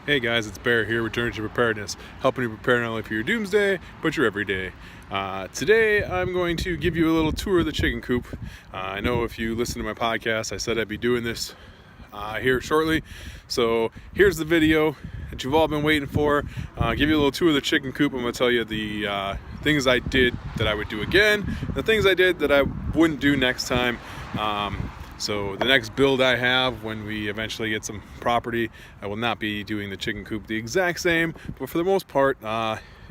Hey guys, it's Bear here, returning to preparedness, helping you prepare not only for your doomsday, but your everyday. Today, I'm going to give you a little tour of the chicken coop. I know if you listen to my podcast, I said I'd be doing this here shortly. So here's the video that you've all been waiting for. Give you a little tour of the chicken coop. I'm going to tell you the things I did that I would do again, the things I did that I wouldn't do next time. So the next build I have, when we eventually get some property, I will not be doing the chicken coop the exact same, but for the most part,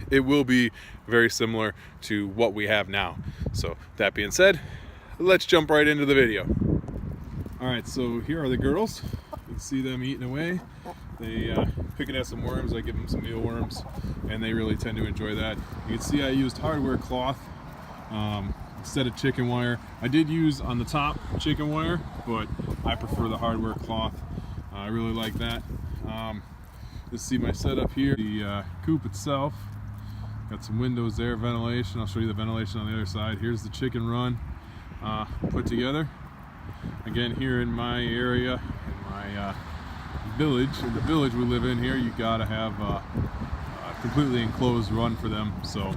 it will be very similar to what we have now. So that being said, let's jump right into the video. All right, so here are the girls. You can see them eating away. They picking at some worms. I give them some mealworms, and they really tend to enjoy that. You can see I used hardware cloth instead of chicken wire. I did use on the top chicken wire, but I prefer the hardware cloth. I really like that. Let's see my setup here. The coop itself, got some windows there, ventilation. I'll show you the ventilation on the other side. Here's the chicken run put together. Again, here in my area, in my village, in the village we live in here, you gotta have a completely enclosed run for them, so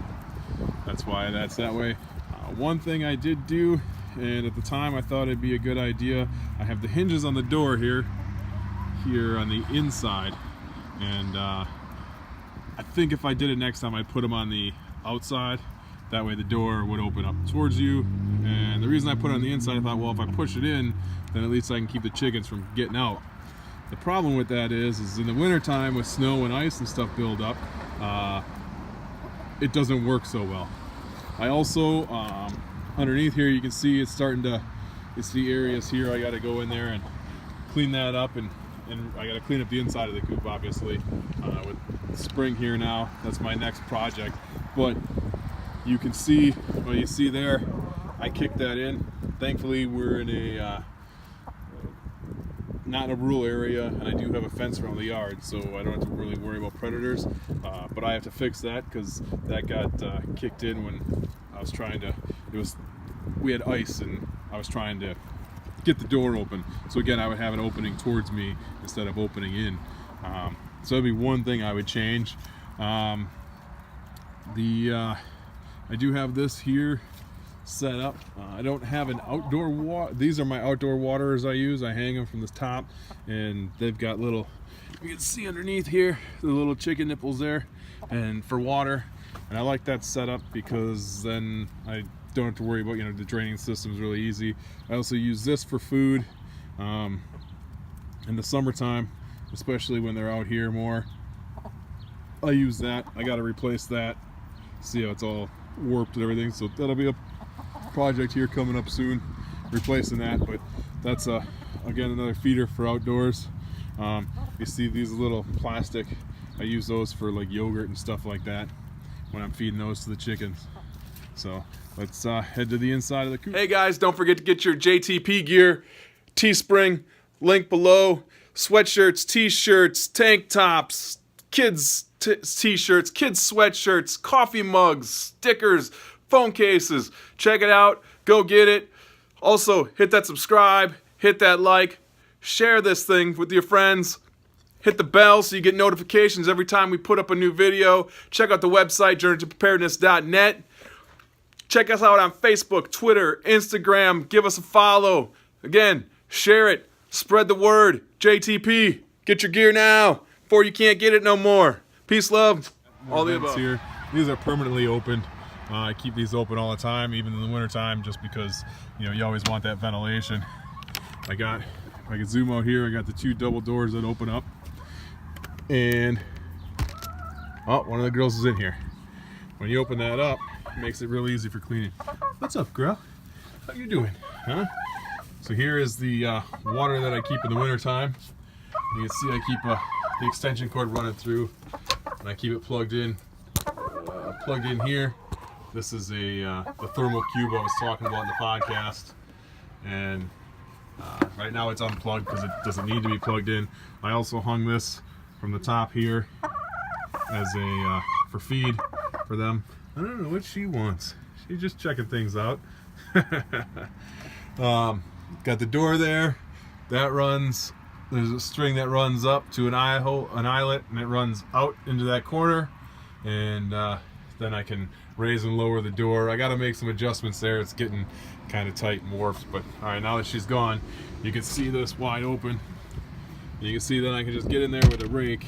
that's why that's that way. One thing I did do, and at the time I thought it'd be a good idea, I have the hinges on the door here on the inside, and I think if I did it next time I'd put them on the outside. That way the door would open up towards you. And the reason I put it on the inside, I thought, well, if I push it in, then at least I can keep the chickens from getting out. The problem with that is in the wintertime with snow and ice and stuff build up, it doesn't work so well. I also, underneath here, you can see it's the areas here I got to go in there and clean that up, and I got to clean up the inside of the coop, obviously, with spring here now. That's my next project. But you can see, what you see there, I kicked that in. Thankfully, we're in a, not in a rural area, and I do have a fence around the yard, so I don't have to really worry about predators. But I have to fix that because that got kicked in when I was trying to, we had ice and I was trying to get the door open. So again, I would have an opening towards me instead of opening in. So that'd be one thing I would change. I do have this here set up. I don't have an outdoor water. These are my outdoor waterers I use. I hang them from the top, and they've got little, you can see underneath here, the little chicken nipples there, and for water. And I like that setup because then I don't have to worry about, the draining system is really easy. I also use this for food in the summertime, especially when they're out here more. I use that. I got to replace that. See how it's all warped and everything, so that'll be a project here coming up soon, replacing that. But that's again another feeder for outdoors. You see these little plastic, I use those for like yogurt and stuff like that when I'm feeding those to the chickens. So let's head to the inside of the coop. Hey guys, don't forget to get your JTP gear, Teespring, link below. Sweatshirts, t-shirts, tank tops, kids t-shirts, kids sweatshirts, coffee mugs, stickers, phone cases. Check it out, go get it. Also, hit that subscribe, hit that like, share this thing with your friends. Hit the bell so you get notifications every time we put up a new video. Check out the website, journeytopreparedness.net. Check us out on Facebook, Twitter, Instagram. Give us a follow. Again, share it. Spread the word. JTP, get your gear now before you can't get it no more. Peace, love, all the above. Here. These are permanently opened. I keep these open all the time, even in the winter time, just because you always want that ventilation. If I can zoom out here, I got the two double doors that open up, and one of the girls is in here. When you open that up, it makes it real easy for cleaning. What's up, girl? How you doing? Huh? So here is the water that I keep in the winter time. You can see I keep the extension cord running through, and I keep it plugged in here. This is the thermal cube I was talking about in the podcast, and right now it's unplugged because it doesn't need to be plugged in. I also hung this from the top here as a for feed for them. I don't know what she wants. She's just checking things out. Got the door there. That runs there's a string that runs up to an eyelet, and it runs out into that corner, and then I can raise and lower the door. I got to make some adjustments there. It's getting kind of tight and warped, but all right, now that she's gone, you can see this wide open. You can see that I can just get in there with a rake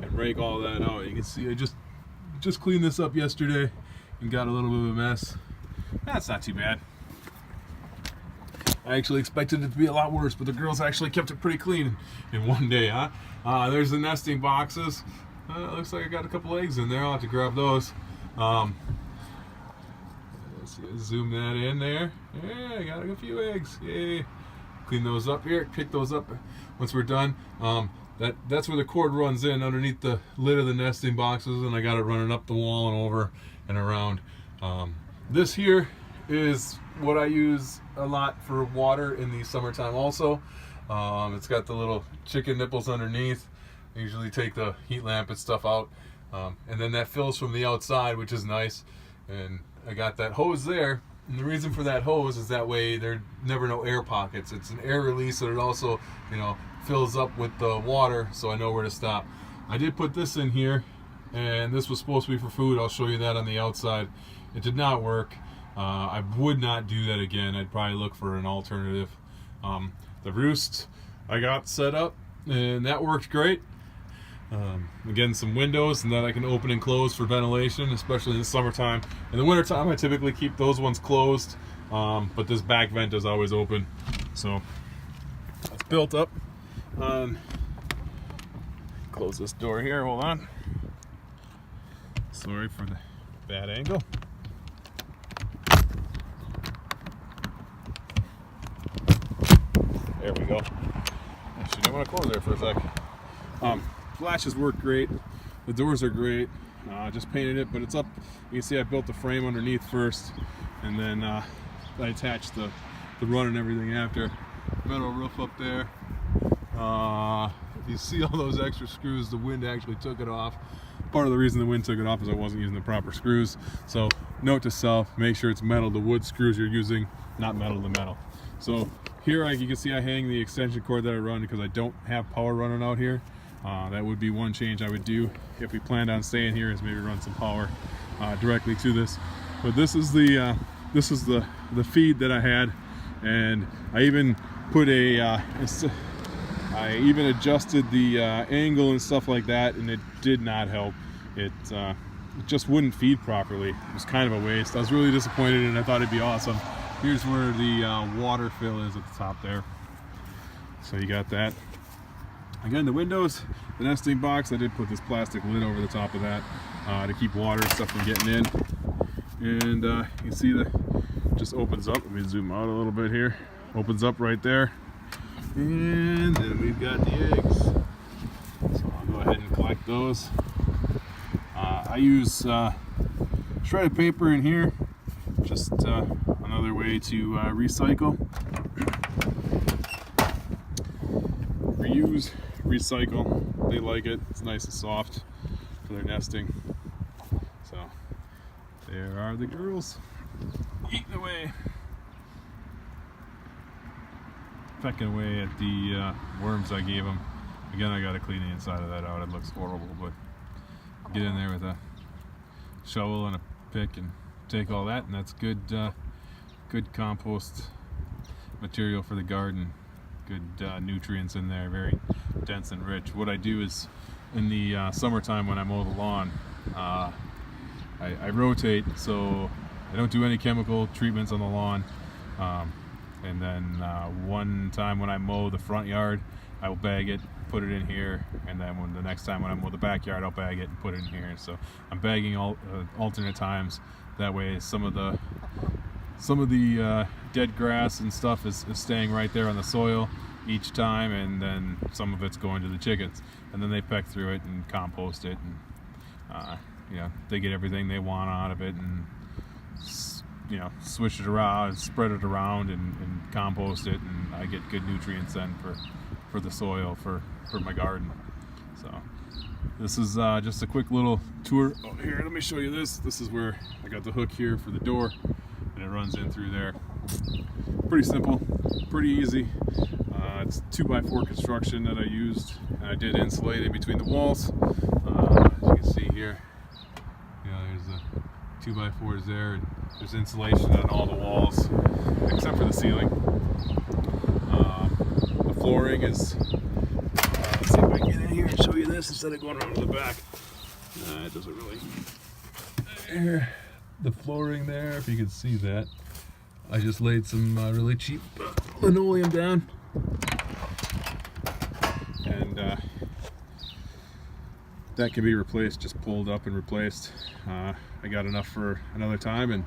and rake all that out. You can see I just cleaned this up yesterday and got a little bit of a mess. That's not too bad. I actually expected it to be a lot worse, but the girls actually kept it pretty clean in one day, huh? There's the nesting boxes. Looks like I got a couple eggs in there. I'll have to grab those. Let's see, zoom that in there. Yeah, I got a few eggs. Yay. Clean those up here. Pick those up once we're done. That's where the cord runs in underneath the lid of the nesting boxes, and I got it running up the wall and over and around. This here is what I use a lot for water in the summertime also. It's got the little chicken nipples underneath. I usually take the heat lamp and stuff out, and then that fills from the outside, which is nice. And I got that hose there, and the reason for that hose is that way there never no air pockets. It's an air release, so it also, you know, fills up with the water, so I know where to stop. I did put this in here, and this was supposed to be for food. I'll show you that on the outside. It did not work. I would not do that again. I'd probably look for an alternative. The roost I got set up, and that worked great. Again, some windows, and that I can open and close for ventilation, especially in the summertime. In the wintertime, I typically keep those ones closed, but this back vent is always open. So it's built up. Close this door here, hold on. Sorry for the bad angle. There we go. Actually, didn't want to close there for a sec. Flashes work great. The doors are great. Just painted it, but it's up. You can see I built the frame underneath first, and then I attached the run and everything after. Metal roof up there. You see all those extra screws, the wind actually took it off. Part of the reason the wind took it off is I wasn't using the proper screws. So note to self, make sure it's metal to wood screws you're using, not metal to metal. So here you can see I hang the extension cord that I run because I don't have power running out here. That would be one change I would do if we planned on staying here, is maybe run some power directly to this. But this is the feed that I had, and I even put I even adjusted the angle and stuff like that, and it did not help. It just wouldn't feed properly. It was kind of a waste. I was really disappointed, and I thought it'd be awesome. Here's where the water fill is at the top there. So you got that. Again, the windows, the nesting box, I did put this plastic lid over the top of that to keep water and stuff from getting in. And you can see that it just opens up. Let me zoom out a little bit here. Opens up right there. And then we've got the eggs. So I'll go ahead and collect those. I use shredded paper in here. Just another way to recycle. Reuse, recycle. They like it. It's nice and soft for their nesting. So there are the girls eating away, pecking away at the worms I gave them. Again, I got to clean the inside of that out. It looks horrible, but get in there with a shovel and a pick and take all that, and that's good good compost material for the garden. Good nutrients in there, very dense and rich. What I do is in the summertime when I mow the lawn, I rotate, so I don't do any chemical treatments on the lawn. And then one time when I mow the front yard, I will bag it, put it in here, and then the next time when I mow the backyard, I'll bag it and put it in here. So I'm bagging alternate times. That way some of the dead grass and stuff is staying right there on the soil each time, and then some of it's going to the chickens, and then they peck through it and compost it, and you know, they get everything they want out of it, and you know, switch it around, spread it around, and compost it, and I get good nutrients then for the soil for my garden. So this is just a quick little tour. Oh, here, let me show you this. This is where I got the hook here for the door, and it runs in through there. Pretty simple, pretty easy. It's 2x4 construction that I used. I did insulate in between the walls. As you can see here, there's the 2x4s there, and there's insulation on all the walls except for the ceiling. The flooring is, let's see if I can get in here and show you this instead of going around to the back. It doesn't really. There, the flooring there, if you can see that. I just laid some really cheap linoleum down, and that can be replaced, just pulled up and replaced. I got enough for another time, and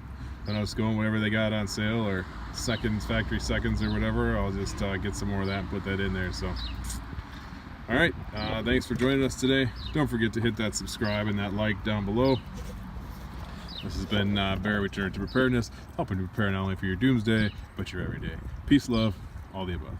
then I was going whatever they got on sale, or factory seconds or whatever. I'll just get some more of that and put that in there. So alright, thanks for joining us today. Don't forget to hit that subscribe and that like down below. This has been Bear Return to Preparedness, helping to prepare not only for your doomsday, but your everyday. Peace, love, all the above.